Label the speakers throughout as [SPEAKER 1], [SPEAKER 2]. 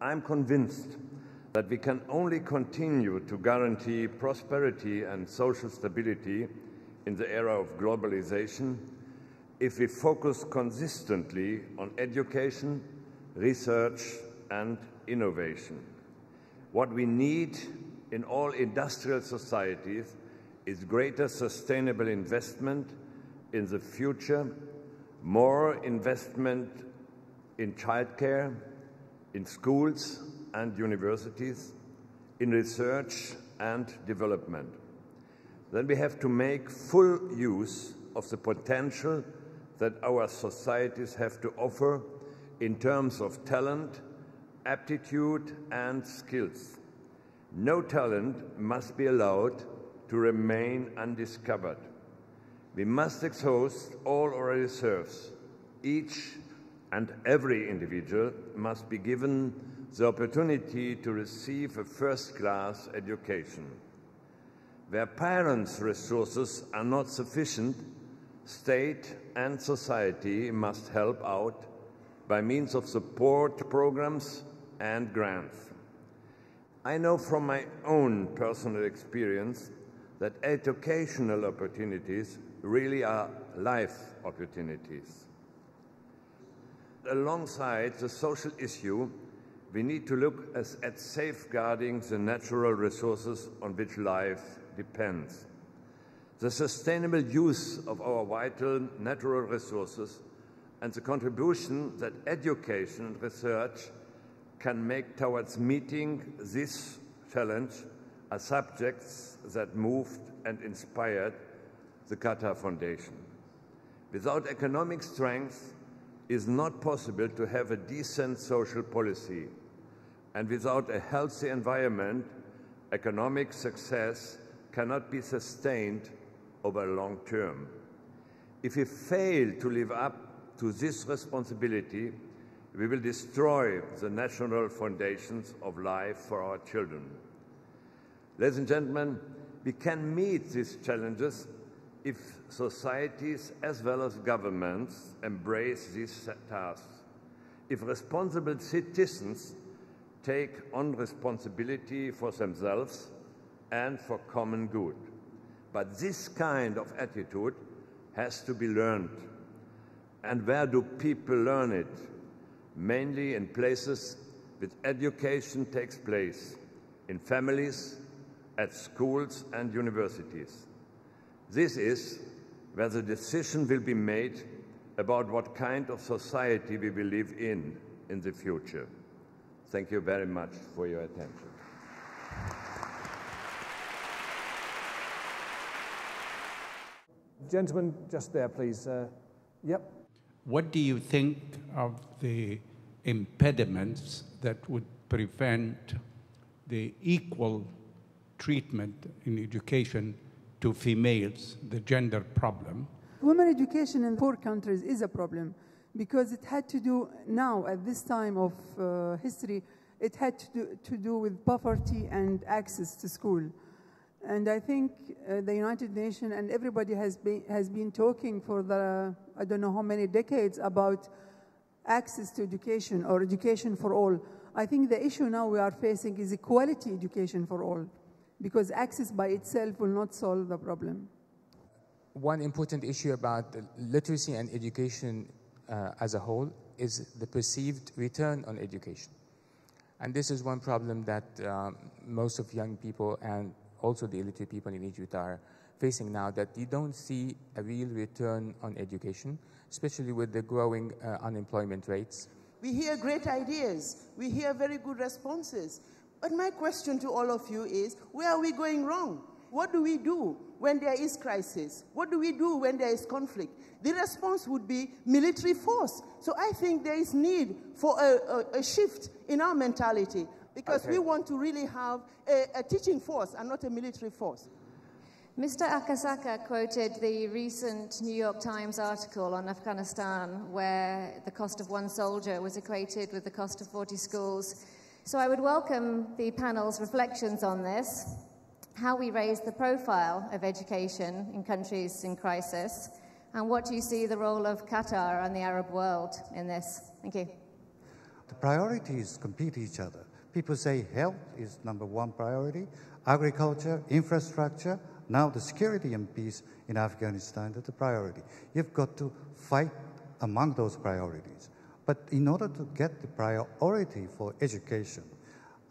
[SPEAKER 1] I'm convinced that we can only continue to guarantee prosperity and social stability in the era of globalization if we focus consistently on education, research, and innovation. What we need in all industrial societies is greater sustainable investment in the future, more investment in childcare, in schools and universities, in research and development. Then we have to make full use of the potential that our societies have to offer in terms of talent, aptitude, and skills. No talent must be allowed to remain undiscovered. We must exhaust all our reserves. Each and every individual must be given the opportunity to receive a first-class education. Where parents' resources are not sufficient, state and society must help out by means of support programs and grants. I know from my own personal experience that educational opportunities really are life opportunities. Alongside the social issue, we need to look at safeguarding the natural resources on which life depends. The sustainable use of our vital natural resources and the contribution that education and research can make towards meeting this challenge are subjects that moved and inspired the Qatar Foundation. Without economic strength, it is not possible to have a decent social policy, and without a healthy environment, economic success cannot be sustained over a long term. If we fail to live up to this responsibility, we will destroy the national foundations of life for our children. Ladies and gentlemen, we can meet these challenges if societies as well as governments embrace these tasks, if responsible citizens take on responsibility for themselves and for common good. But this kind of attitude has to be learned. And where do people learn it? Mainly in places where education takes place, in families, at schools and universities. This is where the decision will be made about what kind of society we will live in the future. Thank you very much for your attention.
[SPEAKER 2] Gentleman, just there, please. Yep.
[SPEAKER 3] What do you think of the impediments that would prevent the equal treatment in education to females, the gender problem?
[SPEAKER 4] Women education in poor countries is a problem because it had to do now, at this time of history, it had to do with poverty and access to school. And I think the United Nations and everybody has been talking for I don't know how many decades about access to education or education for all. I think the issue now we are facing is equality education for all, because access by itself will not solve the problem.
[SPEAKER 5] One important issue about literacy and education as a whole is the perceived return on education. And this is one problem that most of young people and also the illiterate people in Egypt are facing now, that you don't see a real return on education, especially with the growing unemployment rates.
[SPEAKER 6] We hear great ideas. We hear very good responses. But my question to all of you is, where are we going wrong? What do we do when there is crisis? What do we do when there is conflict? The response would be military force. So I think there is need for a shift in our mentality, because we want to really have a teaching force and not a military force.
[SPEAKER 7] Mr. Akasaka quoted the recent New York Times article on Afghanistan where the cost of one soldier was equated with the cost of 40 schools. So I would welcome the panel's reflections on this, how we raise the profile of education in countries in crisis, and what do you see the role of Qatar and the Arab world in this? Thank you.
[SPEAKER 8] the priorities compete each other. People say health is #1 priority, agriculture, infrastructure, now the security and peace in Afghanistan is the priority. You've got to fight among those priorities. But in order to get the priority for education,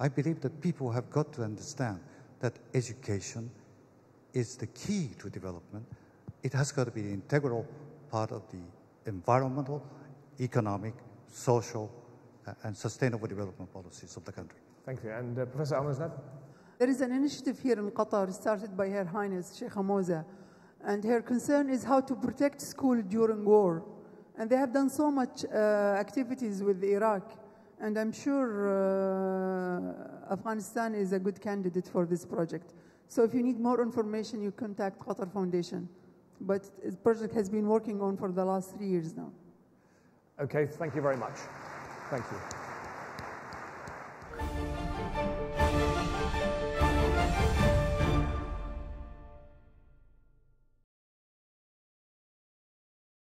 [SPEAKER 8] I believe that people have got to understand that education is the key to development. It has got to be an integral part of the environmental, economic, social, and sustainable development policies of the country.
[SPEAKER 2] Thank you. And Professor Al-Musnad?
[SPEAKER 4] There is an initiative here in Qatar started by Her Highness Sheikh Moza, and her concern is how to protect school during war. And they have done so much activities with Iraq, and I'm sure Afghanistan is a good candidate for this project. So if you need more information, you contact Qatar Foundation. But the project has been working on for the last 3 years now.
[SPEAKER 2] Okay, thank you very much. Thank you.